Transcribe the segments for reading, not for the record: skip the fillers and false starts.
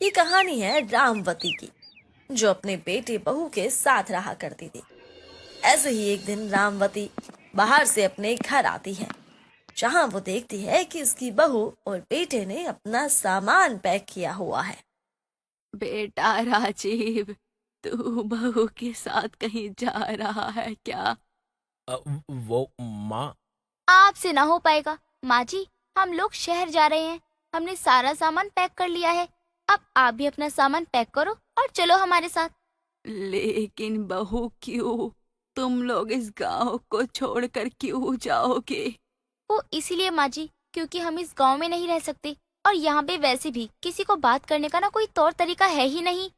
ये कहानी है रामवती की, जो अपने बेटे बहू के साथ रहा करती थी। ऐसे ही एक दिन रामवती बाहर से अपने घर आती है, जहां वो देखती है कि उसकी बहू और बेटे ने अपना सामान पैक किया हुआ है। बेटा राजीव, तू बहू के साथ कहीं जा रहा है क्या? वो माँ। आपसे ना हो पाएगा माँ जी। हम लोग शहर जा रहे हैं। हमने सारा सामान पैक कर लिया है। अब आप भी अपना सामान पैक करो और चलो हमारे साथ। लेकिन बहू क्यों? तुम लोग इस गांव को छोड़कर क्यों जाओगे? वो इसीलिए माँ जी, क्योंकि हम इस गांव में नहीं रह सकते और यहाँ पे वैसे भी किसी को बात करने का ना कोई तौर तरीका है ही नहीं।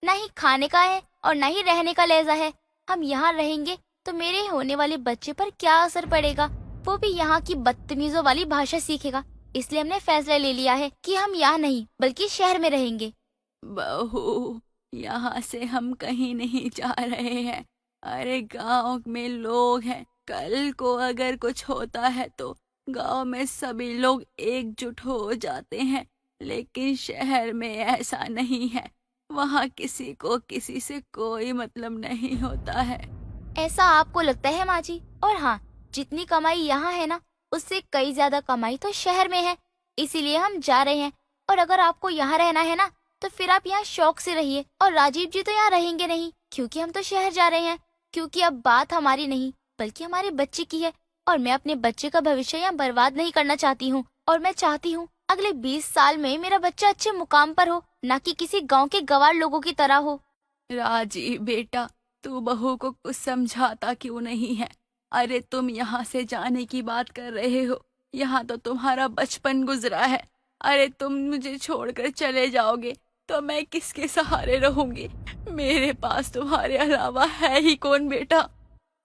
ना ही खाने का है और ना ही रहने का लहजा है। हम यहाँ रहेंगे तो मेरे होने वाले बच्चे पर क्या असर पड़ेगा? वो भी यहाँ की बदतमीजों वाली भाषा सीखेगा। इसलिए हमने फैसला ले लिया है कि हम यहाँ नहीं बल्कि शहर में रहेंगे। बहू, यहाँ से हम कहीं नहीं जा रहे हैं। अरे गांव में लोग हैं, कल को अगर कुछ होता है तो गांव में सभी लोग एकजुट हो जाते हैं। लेकिन शहर में ऐसा नहीं है। वहाँ किसी को किसी से कोई मतलब नहीं होता है। ऐसा आपको लगता है माँ जी, और हाँ, जितनी कमाई यहाँ है ना, उससे कई ज्यादा कमाई तो शहर में है। इसीलिए हम जा रहे हैं। और अगर आपको यहाँ रहना है ना, तो फिर आप यहाँ शौक से रहिए। और राजीव जी तो यहाँ रहेंगे नहीं, क्योंकि हम तो शहर जा रहे हैं। क्योंकि अब बात हमारी नहीं बल्कि हमारे बच्चे की है। और मैं अपने बच्चे का भविष्य यहाँ बर्बाद नहीं करना चाहती हूँ। और मैं चाहती हूँ अगले 20 साल में मेरा बच्चा अच्छे मुकाम पर हो, ना कि किसी गाँव के गवार लोगों की तरह हो। राजीव बेटा, तू बहू को कुछ समझाता क्यों नहीं है? अरे तुम यहाँ से जाने की बात कर रहे हो। यहाँ तो तुम्हारा बचपन गुजरा है। अरे तुम मुझे छोड़कर चले जाओगे तो मैं किसके सहारे रहूंगी? मेरे पास तुम्हारे अलावा है ही कौन बेटा?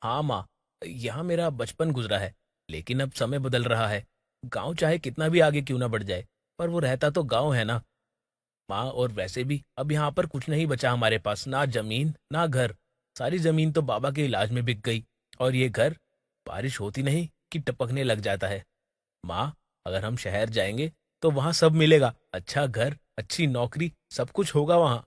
हाँ माँ, यहाँ मेरा बचपन गुजरा है, लेकिन अब समय बदल रहा है। गांव चाहे कितना भी आगे क्यों ना बढ़ जाए, पर वो रहता तो गांव है ना माँ। और वैसे भी अब यहाँ पर कुछ नहीं बचा हमारे पास, ना जमीन ना घर। सारी जमीन तो बाबा के इलाज में बिक गई, और ये घर बारिश होती नहीं कि टपकने लग जाता है। माँ, अगर हम शहर जाएंगे तो वहाँ सब मिलेगा, अच्छा घर, अच्छी नौकरी, सब कुछ होगा वहाँ।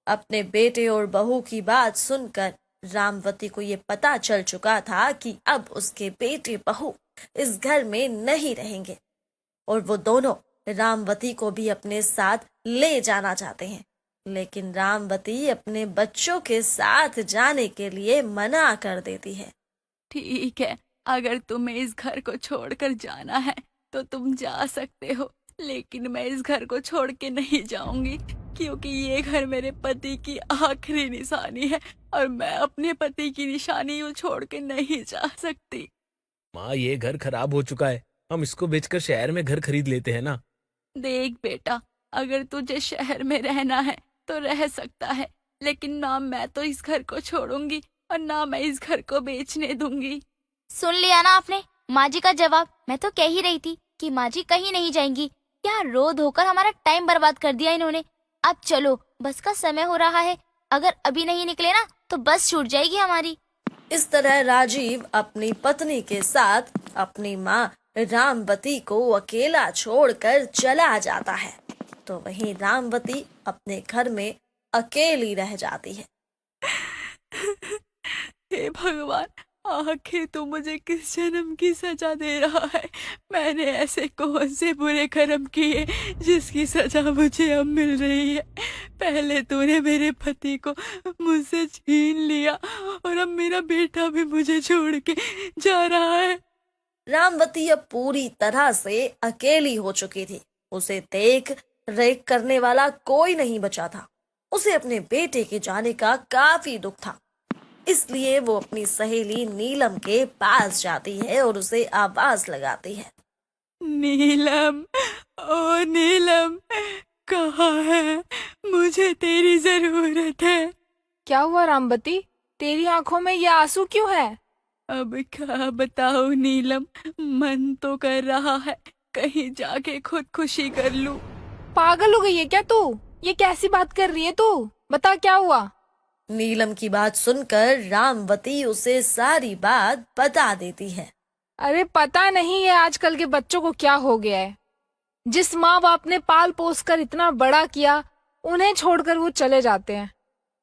अपने बेटे और बहू की बात सुनकर रामवती को ये पता चल चुका था कि अब उसके बेटे बहू इस घर में नहीं रहेंगे, और वो दोनों रामवती को भी अपने साथ ले जाना चाहते हैं। लेकिन रामवती अपने बच्चों के साथ जाने के लिए मना कर देती है। ठीक है, अगर तुम्हें इस घर को छोड़कर जाना है तो तुम जा सकते हो। लेकिन मैं इस घर को छोड़ के नहीं जाऊंगी, क्योंकि ये घर मेरे पति की आखिरी निशानी है और मैं अपने पति की निशानी यूं छोड़ के नहीं जा सकती। माँ, ये घर खराब हो चुका है, हम इसको बेचकर शहर में घर खरीद लेते हैं ना। देख बेटा, अगर तुझे शहर में रहना है तो रह सकता है, लेकिन ना मैं तो इस घर को छोड़ूंगी और ना मैं इस घर को बेचने दूंगी। सुन लिया ना आपने माँ जी का जवाब? मैं तो कह ही रही थी कि माँ जी कहीं नहीं जाएंगी। यहाँ रो धोकर हमारा टाइम बर्बाद कर दिया इन्होंने। अब चलो, बस का समय हो रहा है। अगर अभी नहीं निकले ना तो बस छूट जाएगी हमारी। इस तरह राजीव अपनी पत्नी के साथ अपनी माँ रामवती को अकेला छोड़कर चला जाता है, तो वहीं रामवती अपने घर में अकेली रह जाती है। हे भगवान, आखिर तू मुझे किस जन्म की सजा दे रहा है? मैंने ऐसे कौन से बुरे कर्म किए जिसकी सजा मुझे अब मिल रही है? पहले तूने मेरे पति को मुझसे छीन लिया और अब मेरा बेटा भी मुझे छोड़ के जा रहा है। रामवती अब पूरी तरह से अकेली हो चुकी थी। उसे देख रेख करने वाला कोई नहीं बचा था। उसे अपने बेटे के जाने का काफी दुख था। इसलिए वो अपनी सहेली नीलम के पास जाती है और उसे आवाज लगाती है। नीलम, ओ नीलम, कहाँ है? मुझे तेरी जरूरत है। क्या हुआ रामवती? तेरी आंखों में ये आंसू क्यों है? अब क्या बताओ नीलम, मन तो कर रहा है कहीं जाके खुदकुशी कर लूं। पागल हो गई है क्या तू? ये कैसी बात कर रही है तू? बता क्या हुआ? नीलम की बात सुनकर रामवती उसे सारी बात बता देती है। अरे पता नहीं है आजकल के बच्चों को क्या हो गया है। जिस माँ बाप ने पाल पोस कर इतना बड़ा किया, उन्हें छोड़कर वो चले जाते हैं।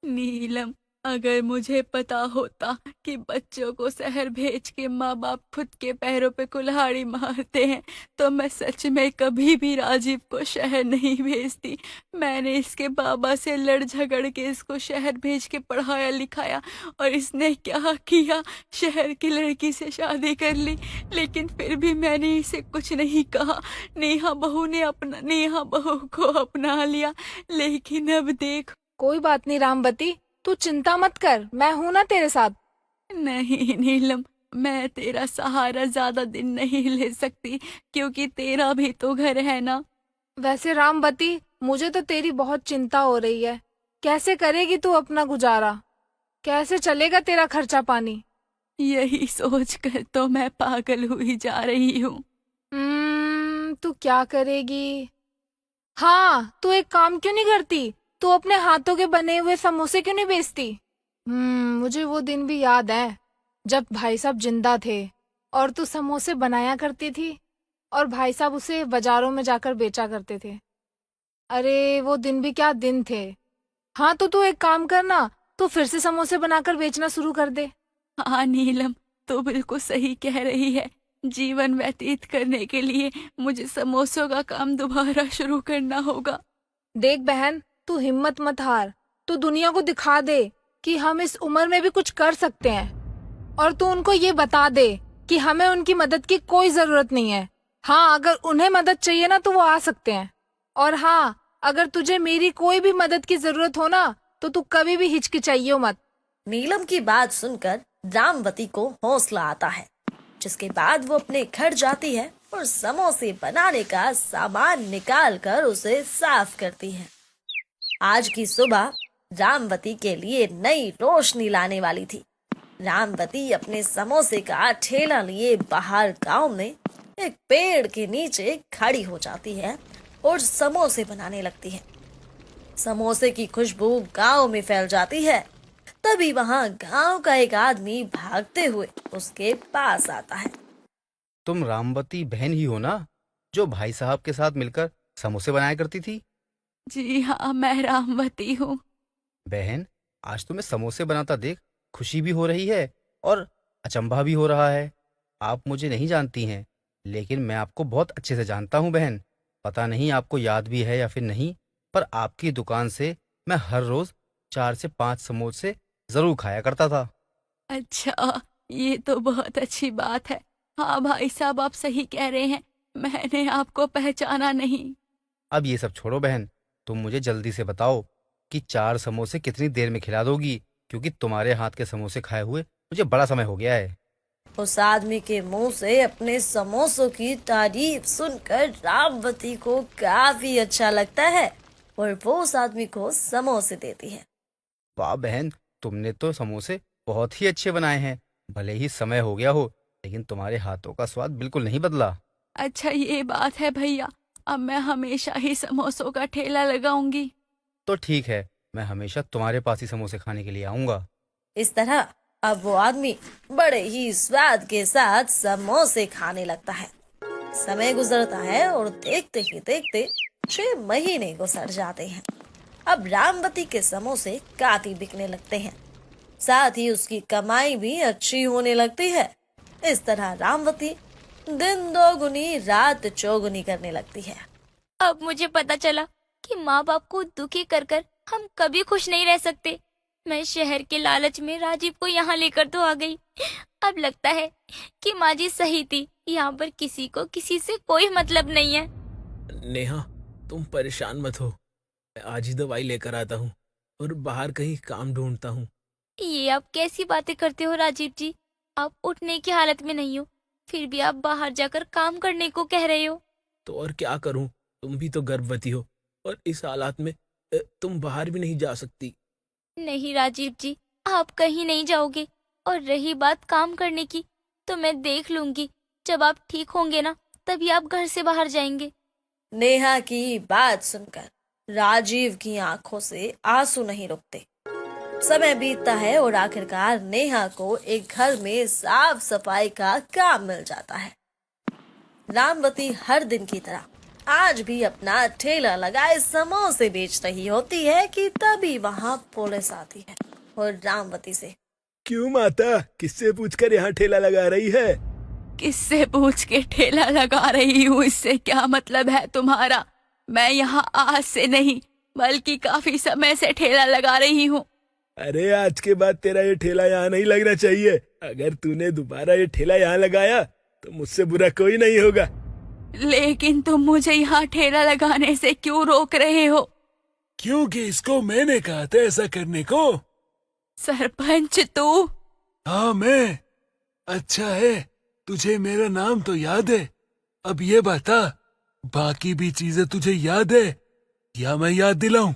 नीलम, अगर मुझे पता होता कि बच्चों को शहर भेज के माँ बाप खुद के पैरों पे कुल्हाड़ी मारते हैं तो मैं सच में कभी भी राजीव को शहर नहीं भेजती। मैंने इसके बाबा से लड़ झगड़ के इसको शहर भेज के पढ़ाया लिखाया और इसने क्या किया, शहर की लड़की से शादी कर ली। लेकिन फिर भी मैंने इसे कुछ नहीं कहा। नेहा बहू ने नेहा बहू को अपना लिया। लेकिन अब देख। कोई बात नहीं रामवती, तू चिंता मत कर, मैं हूं ना तेरे साथ। नहीं नीलम, मैं तेरा सहारा ज्यादा दिन नहीं ले सकती क्योंकि तेरा भी तो घर है ना। वैसे रामवती, मुझे तो तेरी बहुत चिंता हो रही है। कैसे करेगी तू अपना गुजारा? कैसे चलेगा तेरा खर्चा पानी? यही सोच कर तो मैं पागल हुई जा रही हूँ। तू क्या करेगी? हाँ, तू एक काम क्यों नहीं करती? तू अपने हाथों के बने हुए समोसे क्यों नहीं बेचती? मुझे वो दिन भी याद है जब भाई साहब जिंदा थे और तू समोसे बनाया करती थी और भाई साहब उसे बाजारों में जाकर बेचा करते थे। अरे वो दिन भी क्या दिन थे। हाँ, तो तू एक काम करना, तू फिर से समोसे बनाकर बेचना शुरू कर दे। हाँ नीलम, तो बिल्कुल सही कह रही है। जीवन व्यतीत करने के लिए मुझे समोसों का काम दोबारा शुरू करना होगा। देख बहन, तू हिम्मत मत हार। तू दुनिया को दिखा दे कि हम इस उम्र में भी कुछ कर सकते हैं और तू उनको ये बता दे कि हमें उनकी मदद की कोई जरूरत नहीं है। हाँ, अगर उन्हें मदद चाहिए ना तो वो आ सकते हैं। और हाँ, अगर तुझे मेरी कोई भी मदद की जरूरत हो ना तो तू कभी भी हिचकिचाइयो मत। नीलम की बात सुनकर रामवती को हौसला आता है, जिसके बाद वो अपने घर जाती है और समोसे बनाने का सामान निकाल कर उसे साफ करती है। आज की सुबह रामवती के लिए नई रोशनी लाने वाली थी। रामवती अपने समोसे का ठेला लिए बाहर गांव में एक पेड़ के नीचे खड़ी हो जाती है और समोसे बनाने लगती है। समोसे की खुशबू गांव में फैल जाती है। तभी वहां गांव का एक आदमी भागते हुए उसके पास आता है। तुम रामवती बहन ही हो ना, जो भाई साहब के साथ मिलकर समोसे बनाया करती थी? जी हाँ, मैं रामवती हूँ। बहन, आज तुम्हें समोसे बनाता देख खुशी भी हो रही है और अचंभा भी हो रहा है। आप मुझे नहीं जानती हैं, लेकिन मैं आपको बहुत अच्छे से जानता हूँ बहन। पता नहीं आपको याद भी है या फिर नहीं, पर आपकी दुकान से मैं हर रोज 4 से 5 समोसे जरूर खाया करता था। अच्छा, ये तो बहुत अच्छी बात है। हाँ भाई साहब, आप सही कह रहे हैं, मैंने आपको पहचाना नहीं। अब ये सब छोड़ो बहन, तुम मुझे जल्दी से बताओ कि 4 समोसे कितनी देर में खिला दोगी, क्योंकि तुम्हारे हाथ के समोसे खाए हुए मुझे बड़ा समय हो गया है। उस आदमी के मुंह से अपने समोसों की तारीफ सुनकर रामवती को काफी अच्छा लगता है और वो उस आदमी को समोसे देती है। वाह बहन, तुमने तो समोसे बहुत ही अच्छे बनाए हैं। भले ही समय हो गया हो, लेकिन तुम्हारे हाथों का स्वाद बिल्कुल नहीं बदला। अच्छा, ये बात है भैया, अब मैं हमेशा ही समोसों का ठेला लगाऊंगी। तो ठीक है, मैं हमेशा तुम्हारे पास ही समोसे खाने के लिए आऊंगा। इस तरह अब वो आदमी बड़े ही स्वाद के साथ समोसे खाने लगता है। समय गुजरता है और देखते ही देखते 6 महीने गुजर जाते हैं। अब रामवती के समोसे काफी बिकने लगते हैं, साथ ही उसकी कमाई भी अच्छी होने लगती है। इस तरह रामवती दिन दोगुनी रात चौगुनी करने लगती है। अब मुझे पता चला कि माँ बाप को दुखी कर कर हम कभी खुश नहीं रह सकते। मैं शहर के लालच में राजीव को यहाँ लेकर तो आ गई। अब लगता है कि माँ जी सही थी, यहाँ पर किसी को किसी से कोई मतलब नहीं है। नेहा, तुम परेशान मत हो, मैं आज ही दवाई लेकर आता हूँ और बाहर कहीं काम ढूंढता हूँ। ये आप कैसी बातें करते हो राजीव जी? आप उठने की हालत में नहीं हो, फिर भी आप बाहर जाकर काम करने को कह रहे हो। तो और क्या करूँ, तुम भी तो गर्भवती हो और इस हालात में तुम बाहर भी नहीं जा सकती। नहीं राजीव जी, आप कहीं नहीं जाओगे। और रही बात काम करने की, तो मैं देख लूंगी। जब आप ठीक होंगे ना, तभी आप घर से बाहर जाएंगे। नेहा की बात सुनकर राजीव की आंखों से आंसू नहीं रुकते। समय बीतता है और आखिरकार नेहा को एक घर में साफ सफाई का काम मिल जाता है। रामवती हर दिन की तरह आज भी अपना ठेला लगाए समोसे बेच रही होती है कि तभी वहाँ पुलिस आती है और रामवती से क्यों माता, किससे पूछकर यहाँ ठेला लगा रही है? किससे पूछ के ठेला लगा रही हूँ इससे क्या मतलब है तुम्हारा? मैं यहाँ आज से नहीं बल्कि काफी समय से ठेला लगा रही हूँ। अरे आज के बाद तेरा ये ठेला यहाँ नहीं लगना चाहिए। अगर तूने दोबारा ये ठेला यहाँ लगाया तो मुझसे बुरा कोई नहीं होगा। लेकिन तुम मुझे यहाँ ठेला लगाने से क्यों रोक रहे हो? क्योंकि इसको मैंने कहा था ऐसा करने को। सरपंच तू? हाँ मैं। अच्छा है, तुझे मेरा नाम तो याद है। अब ये बता, बाकी भी चीजें तुझे याद है या मैं याद दिलाऊं?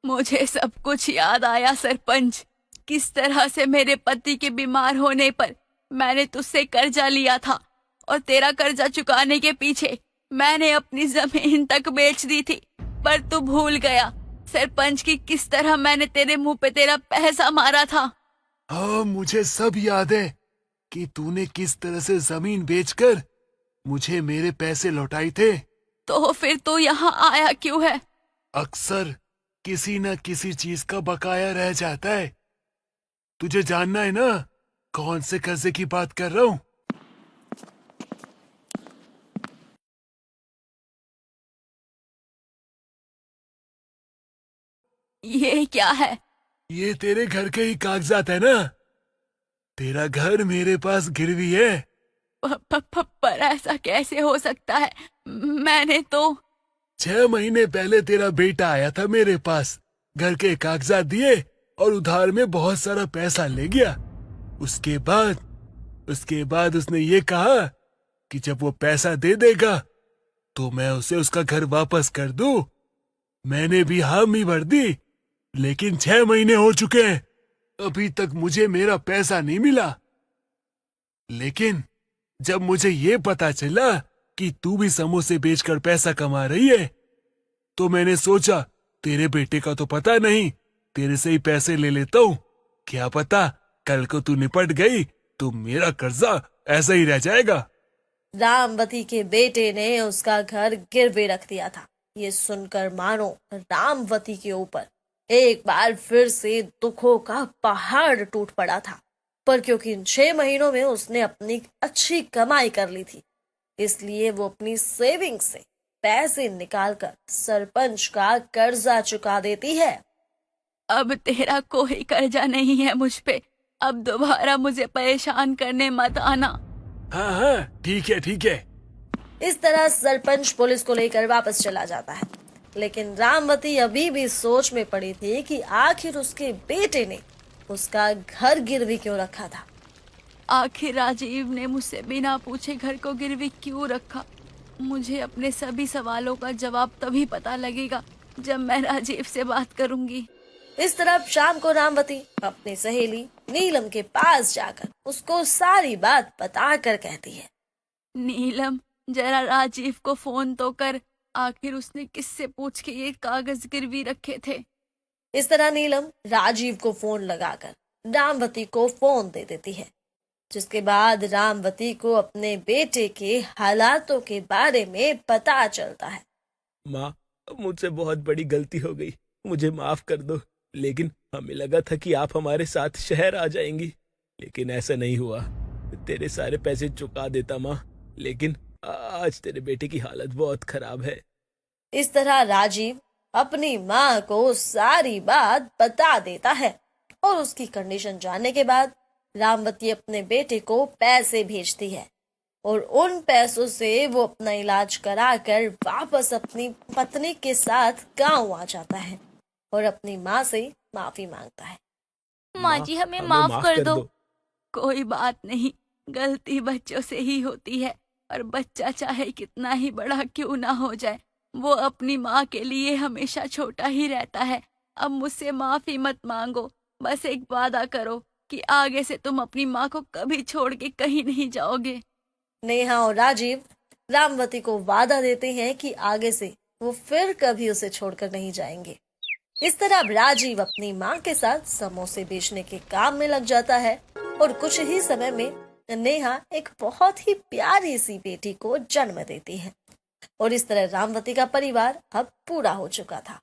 मुझे सब कुछ याद आया सरपंच। किस तरह से मेरे पति के बीमार होने पर मैंने तुझसे कर्जा लिया था और तेरा कर्जा चुकाने के पीछे मैंने अपनी जमीन तक बेच दी थी, पर तू भूल गया सरपंच की किस तरह मैंने तेरे मुंह पे तेरा पैसा मारा था। हाँ मुझे सब याद है कि तूने किस तरह से जमीन बेचकर मुझे मेरे पैसे लौटाए थे। तो फिर तू यहाँ आया क्यों है? अक्सर किसी न किसी चीज का बकाया रह जाता है। तुझे जानना है ना कौन से कर्जे की बात कर रहा हूँ? ये क्या है? ये तेरे घर के ही कागजात है ना। तेरा घर मेरे पास गिरवी है। पर ऐसा कैसे हो सकता है? मैंने तो 6 महीने पहले तेरा बेटा आया था मेरे पास, घर के कागजात दिए और उधार में बहुत सारा पैसा ले गया। उसके बाद उसने ये कहा कि जब वो पैसा दे देगा तो मैं उसे उसका घर वापस कर दूं। मैंने भी हामी भर दी, लेकिन 6 महीने हो चुके हैं, अभी तक मुझे मेरा पैसा नहीं मिला। लेकिन जब मुझे ये पता चला कि तू भी समोसे बेचकर पैसा कमा रही है, तो मैंने सोचा तेरे बेटे का तो पता नहीं, तेरे से ही पैसे ले लेता हूँ। क्या पता कल को तू निपट गई तो मेरा कर्जा ऐसा ही रह जाएगा। रामवती के बेटे ने उसका घर गिरवे रख दिया था। ये सुनकर मानो रामवती के ऊपर एक बार फिर से दुखों का पहाड़ टूट पड़ा था। पर क्योंकि इन 6 महीनों में उसने अपनी अच्छी कमाई कर ली थी, इसलिए वो अपनी सेविंग से पैसे निकालकर सरपंच का कर्जा चुका देती है। अब तेरा कोई कर्जा नहीं है मुझ पे। अब दोबारा मुझे परेशान करने मत आना। हाँ हाँ ठीक है। इस तरह सरपंच पुलिस को लेकर वापस चला जाता है। लेकिन रामवती अभी भी सोच में पड़ी थी कि आखिर उसके बेटे ने उसका घर गिरवी क्यों रखा था। आखिर राजीव ने मुझसे बिना पूछे घर को गिरवी क्यों रखा? मुझे अपने सभी सवालों का जवाब तभी पता लगेगा जब मैं राजीव से बात करूंगी। इस तरफ शाम को रामवती अपनी सहेली नीलम के पास जाकर उसको सारी बात बताकर कहती है, नीलम जरा राजीव को फोन तो कर, आखिर उसने किससे पूछ के ये कागज गिरवी रखे थे। इस तरह नीलम राजीव को फोन लगाकर रामवती को फोन दे देती है, जिसके बाद रामवती को अपने बेटे के हालातों के बारे में पता चलता है। माँ, मुझसे बहुत बड़ी गलती हो गई, मुझे माफ कर दो। लेकिन हमें लगा था कि आप हमारे साथ शहर आ जाएंगी, लेकिन ऐसा नहीं हुआ। तेरे सारे पैसे चुका देता माँ, लेकिन आज तेरे बेटे की हालत बहुत खराब है। इस तरह राजीव अपनी माँ को सारी बात बता देता है और उसकी कंडीशन जानने के बाद रामवती अपने बेटे को पैसे भेजती है और उन पैसों से वो अपना इलाज कराकर वापस अपनी पत्नी के साथ गांव आ जाता है और अपनी माँ से माफी मांगता है। माँ जी हमें माफ कर दो। कोई बात नहीं, गलती बच्चों से ही होती है और बच्चा चाहे कितना ही बड़ा क्यों ना हो जाए, वो अपनी माँ के लिए हमेशा छोटा ही रहता है। अब मुझसे माफी मत मांगो, बस एक वादा करो कि आगे से तुम अपनी माँ को कभी छोड़ के कहीं नहीं जाओगे। नेहा और राजीव रामवती को वादा देते हैं कि आगे से वो फिर कभी उसे छोड़कर नहीं जाएंगे। इस तरह अब राजीव अपनी माँ के साथ समोसे बेचने के काम में लग जाता है और कुछ ही समय में नेहा एक बहुत ही प्यारी सी बेटी को जन्म देती है। और इस तरह रामवती का परिवार अब पूरा हो चुका था।